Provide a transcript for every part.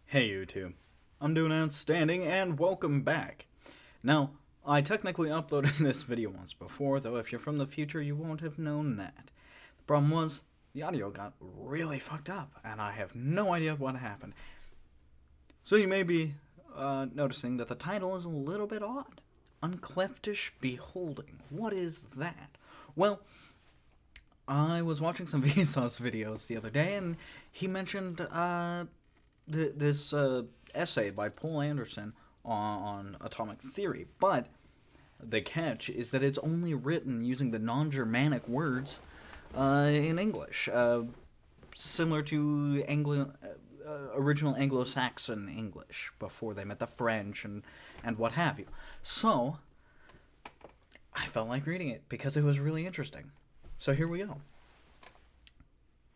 Hey YouTube, I'm doing outstanding and welcome back. Now, I technically uploaded this video once before, though if you're from the future you won't have known that. The problem was, the audio got really fucked up and I have no idea what happened. So you may be noticing that the title is a little bit odd. Uncleftish Beholding. What is that? Well, I was watching some Vsauce videos the other day and he mentioned this essay by Paul Anderson on atomic theory, but the catch is that it's only written using the non-Germanic words in English, similar to original Anglo-Saxon English before they met the French and what have you. So I felt like reading it because it was really interesting. So here we go.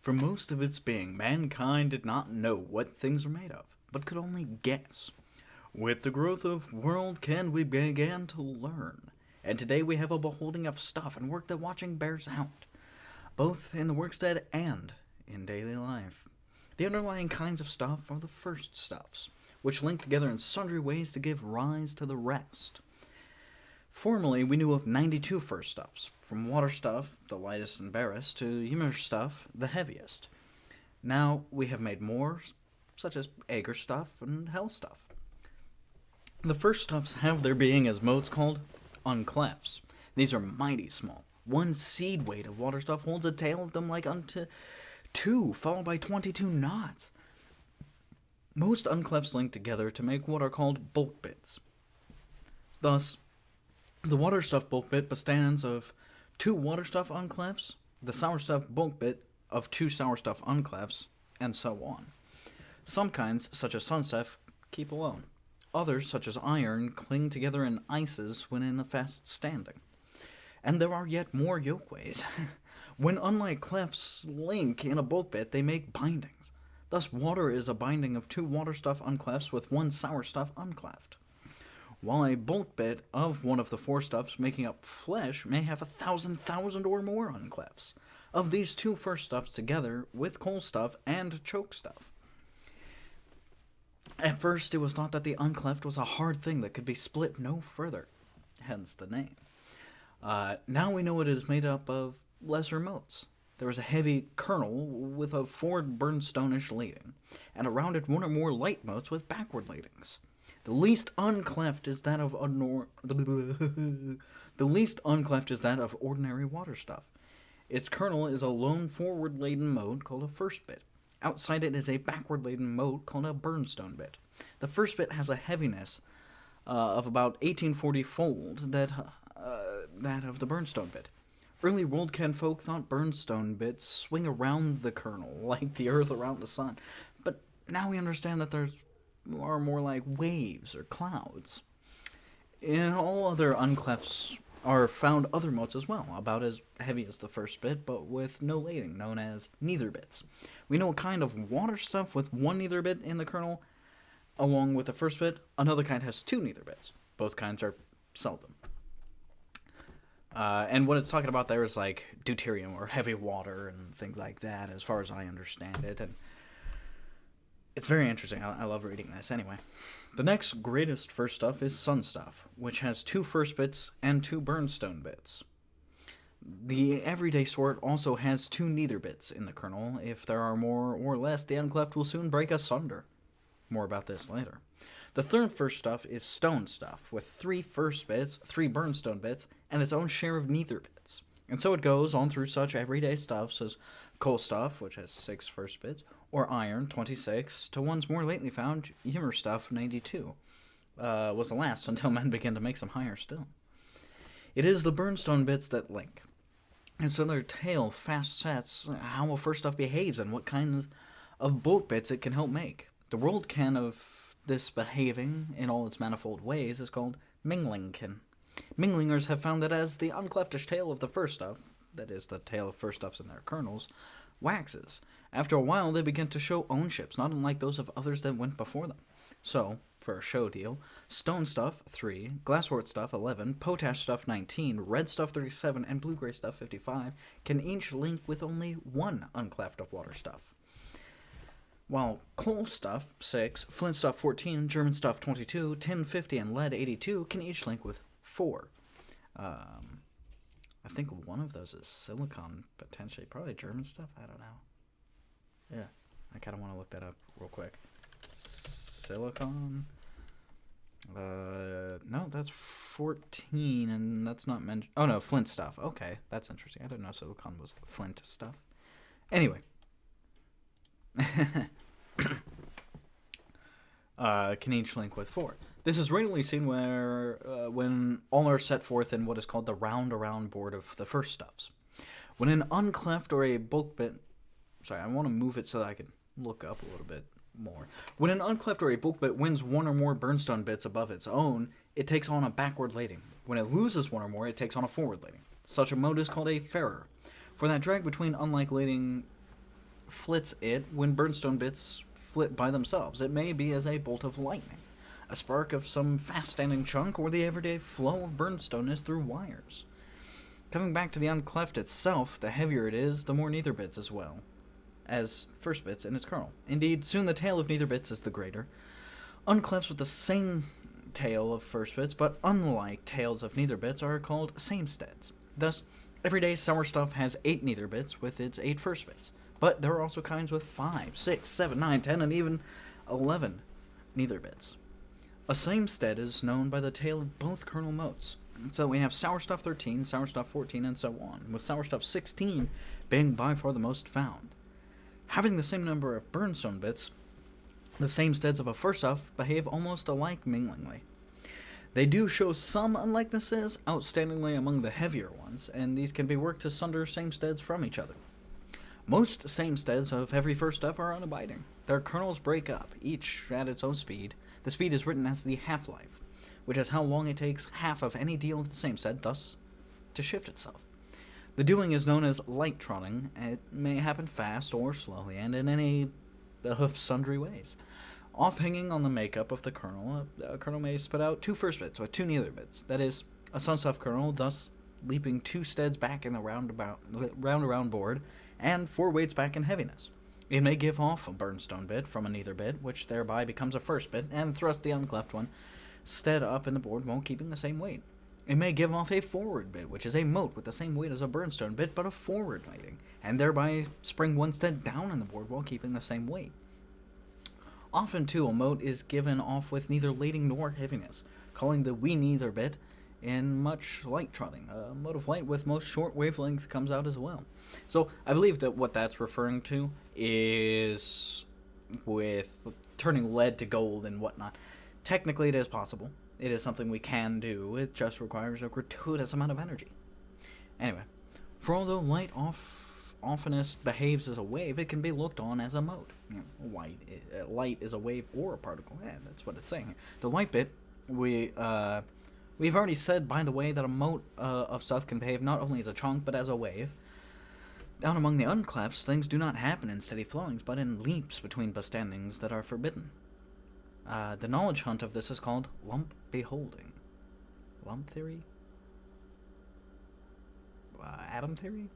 For most of its being, mankind did not know what things were made of, but could only guess. With the growth of worldkin, we began to learn, and today we have a beholding of stuff and work that watching bears out, both in the workstead and in daily life. The underlying kinds of stuff are the first stuffs, which link together in sundry ways to give rise to the rest. Formerly, we knew of 92 first stuffs, from water stuff, the lightest and barest, to humor stuff, the heaviest. Now we have made more, such as agar stuff and hell stuff. The first stuffs have their being as modes called unclefts. These are mighty small. One seed weight of water stuff holds a tail of them like unto 2, followed by 22 knots. Most unclefts link together to make what are called bulk bits. Thus, the water stuff bulk bit stands of 2 water stuff unclefts, the sour stuff bulk bit of 2 sour stuff unclefts, and so on. Some kinds, such as sun stuff, keep alone. Others, such as iron, cling together in ices when in the fast standing. And there are yet more yoke ways. When unlike clefts link in a bulk bit, they make bindings. Thus, water is a binding of 2 water stuff unclefts with 1 sour stuff uncleft. While a bulk bit of one of the 4 stuffs making up flesh may have 1,000 or more unclefts, of these 2 first stuffs together with coal stuff and choke stuff. At first, it was thought that the uncleft was a hard thing that could be split no further, hence the name. Now we know it is made up of lesser motes. There is a heavy kernel with a forward burnstone-ish lading, and around it 1 or more light motes with backward ladings. The least uncleft is that of ordinary water stuff. Its kernel is a lone forward-laden mode called a first bit. Outside it is a backward-laden mode called a burnstone bit. The first bit has a heaviness of about 1840-fold that of the burnstone bit. Early worldkin folk thought burnstone bits swing around the kernel like the earth around the sun, but now we understand that there's are more like waves or clouds. In all other unclefts are found other motes as well, about as heavy as the first bit, but with no lading, known as neither bits. We know a kind of water stuff with 1 neither bit in the kernel, along with the first bit. Another kind has 2 neither bits. Both kinds are seldom. And what it's talking about there is like deuterium or heavy water and things like that, as far as I understand it, and it's very interesting. I love reading this. Anyway, the next greatest first stuff is sun stuff, which has 2 first bits and 2 burnstone bits. The everyday sort also has 2 neither bits in the kernel. If there are more or less, the uncleft will soon break asunder. More about this later. The third first stuff is stone stuff, with 3 first bits, 3 burnstone bits, and its own share of neither bits. And so it goes on through such everyday stuffs as coal stuff, which has 6 first bits, or iron, 26, to ones more lately found, humor stuff, 92, was the last until men began to make some higher still. It is the burnstone bits that link, and so their tail fast sets how a first stuff behaves and what kinds of bulk bits it can help make. The worldkin of this behaving in all its manifold ways is called minglingkin. Minglingers have found that as the uncleftish tail of the first stuff, that is, the tail of first stuffs in their kernels, waxes, after a while they begin to show ownships, not unlike those of others that went before them. So, for a show deal, stone stuff 3, glasswort stuff 11, potash stuff 19, red stuff 37, and blue-gray stuff 55 can each link with only 1 uncleft of water stuff. while coal stuff 6, flint stuff 14, German stuff 22, tin 50, and lead 82 can each link with 4. I think one of those is silicon, potentially. Probably German stuff? I don't know. Yeah, I kind of want to look that up real quick. Silicon. No, that's 14, and that's not mentioned. Oh, no, flint stuff. Okay, that's interesting. I didn't know silicon was flint stuff. Anyway. Can each link with 4. This is regularly seen where when all are set forth in what is called the round-around board of the first stuffs. When an uncleft or a bulk bit... Sorry, I want to move it so that I can look up a little bit more. When an uncleft or a bulk bit wins one or more burnstone bits above its own, it takes on a backward lading. When it loses one or more, it takes on a forward lading. Such a mode is called a ferrer. For that drag between unlike lading flits it when burnstone bits flit by themselves. It may be as a bolt of lightning, a spark of some fast-standing chunk, or the everyday flow of burnstones through wires. Coming back to the uncleft itself, the heavier it is, the more neither bits as well as first bits in its kernel. Indeed, soon the tail of neither bits is the greater. Unclefts with the same tail of first bits, but unlike tails of neither bits, are called samesteads. Thus, everyday sour stuff has 8 neither bits with its 8 first bits. But there are also kinds with 5, 6, 7, 9, 10, and even 11 neither bits. A samestead is known by the tail of both kernel modes. So we have sour stuff 13, sour stuff 14, and so on, with sour stuff 16 being by far the most found. Having the same number of burnstone bits, the samesteads of a first stuff behave almost alike minglingly. They do show some unlikenesses outstandingly among the heavier ones, and these can be worked to sunder samesteads from each other. Most samesteads of every first stuff are unabiding. Their kernels break up, each at its own speed. The speed is written as the half-life, which is how long it takes half of any deal of the samestead, thus, to shift itself. The doing is known as light trotting. It may happen fast or slowly, and in any of sundry ways. Off-hanging on the makeup of the kernel, a kernel may spit out 2 first bits with 2 neither bits. That is, a sunstuff kernel, thus leaping 2 steads back in the round-around board, and 4 weights back in heaviness. It may give off a burnstone bit from a neither bit, which thereby becomes a first bit, and thrust the uncleft one stead up in the board while keeping the same weight. It may give off a forward bit, which is a mote with the same weight as a burnstone bit, but a forward lading, and thereby spring 1 stead down in the board while keeping the same weight. Often, too, a mote is given off with neither lading nor heaviness, calling the wee neither bit in much light trotting. A mode of light with most short wavelength comes out as well. So I believe that what that's referring to is with turning lead to gold and whatnot. Technically, it is possible. It is something we can do. It just requires a gratuitous amount of energy. Anyway, for although light oftenest behaves as a wave, it can be looked on as a mode. Light is a wave or a particle. Yeah, that's what it's saying here. The light bit, we've already said, by the way, that a mote of stuff can behave not only as a chunk, but as a wave. Down among the unclefts, things do not happen in steady flowings, but in leaps between bestandings that are forbidden. The knowledge hunt of this is called lump beholding. Lump theory? Atom theory?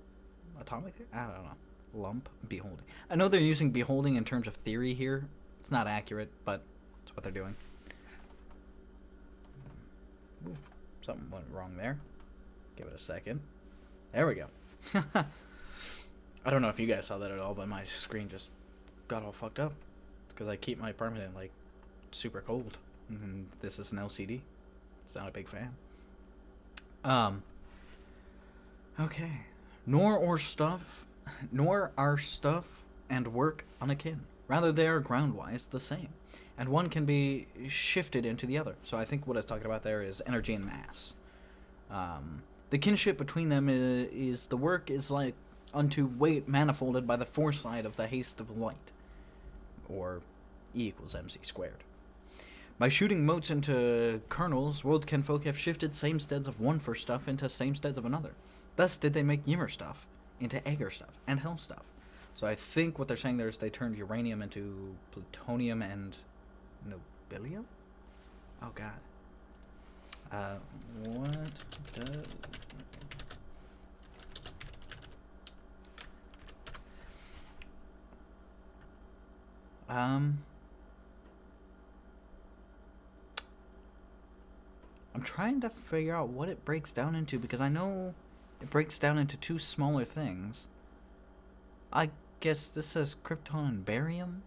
Atomic theory? I don't know. Lump beholding. I know they're using beholding in terms of theory here. It's not accurate, but it's what they're doing. Ooh, something went wrong there. Give it a second. There we go. I don't know if you guys saw that at all, but my screen just got all fucked up. It's because I keep my permanent, super cold. And this is an LCD. It's not a big fan. Okay. Nor are stuff and work unakin. Rather, they are ground-wise the same. And one can be shifted into the other. So I think what I was talking about there is energy and mass. The kinship between them is the work is like unto weight manifolded by the foresight of the haste of light. Or E equals mc squared. By shooting motes into kernels, world kinfolk have shifted samesteads of one first stuff into samesteads of another. Thus did they make Yimmer stuff into Aegir stuff and Hell stuff. So I think what they're saying there is they turned uranium into plutonium and nobelium? Oh god. What does... I'm trying to figure out what it breaks down into, because I know it breaks down into two smaller things. I guess this says krypton and barium?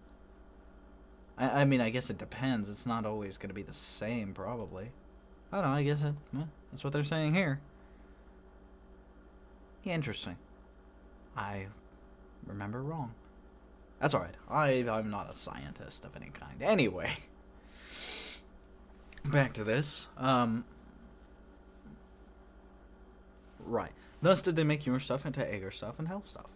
I mean, I guess it depends. It's not always going to be the same, probably. I don't know, I guess that's what they're saying here. Yeah, interesting. I remember wrong. That's alright. I'm not a scientist of any kind. Anyway. Back to this. Right. Thus did they make humor stuff into Aegir stuff and Hell stuff.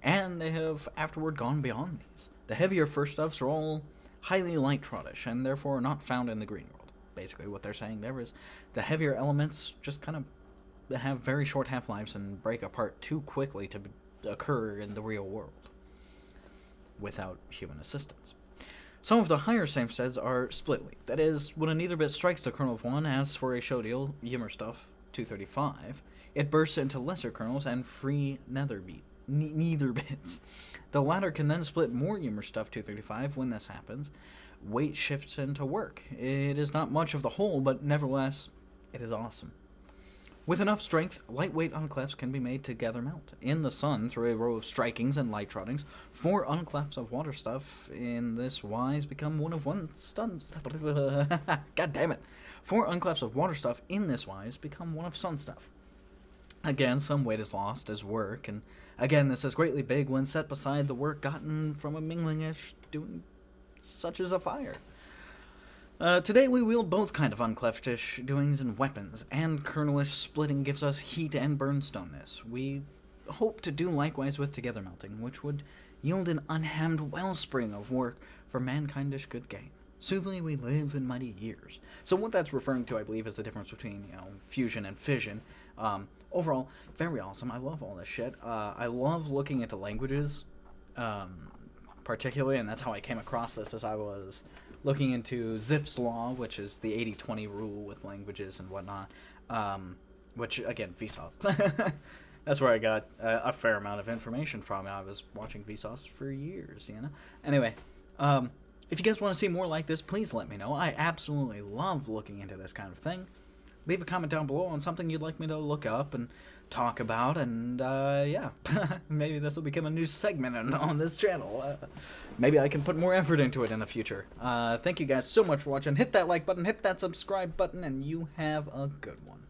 And they have afterward gone beyond these. The heavier first stuffs are all highly light trottish, and therefore are not found in the green world. Basically what they're saying there is the heavier elements just kind of have very short half-lives and break apart too quickly to occur in the real world without human assistance. Some of the higher samesteads are split-leaf. That is, when a neither bit strikes the kernel of one, as for a show deal, Yimmer stuff 235, it bursts into lesser kernels and free neither bits. The latter can then split more Yimmer stuff 235 when this happens. Weight shifts into work. It is not much of the whole, but nevertheless, it is awesome. With enough strength, lightweight unclefts can be made to gather melt in the sun through a row of strikings and light trottings. 4 unclefts of water stuff in this wise become one of one stun. God damn it! 4 unclefts of water stuff in this wise become one of sun stuff. Again, some weight is lost as work, and again, this is greatly big when set beside the work gotten from a minglingish doing such as a fire. Today we wield both kind of uncleftish doings and weapons, and kernelish splitting gives us heat and burnstoneness. We hope to do likewise with together melting, which would yield an unhammed wellspring of work for mankindish good gain. Soothly we live in mighty years. So what that's referring to, I believe, is the difference between, fusion and fission. Overall, very awesome. I love all this shit. I love looking into languages, particularly, and that's how I came across this as I was looking into Zipf's law, which is the 80-20 rule with languages and whatnot, which, again, Vsauce. That's where I got a fair amount of information from. I was watching Vsauce for years, Anyway, if you guys want to see more like this, please let me know. I absolutely love looking into this kind of thing. Leave a comment down below on something you'd like me to look up and talk about, and yeah, maybe this will become a new segment on this channel. Maybe I can put more effort into it in the future. Thank you guys so much for watching. Hit that like button, hit that subscribe button, and you have a good one.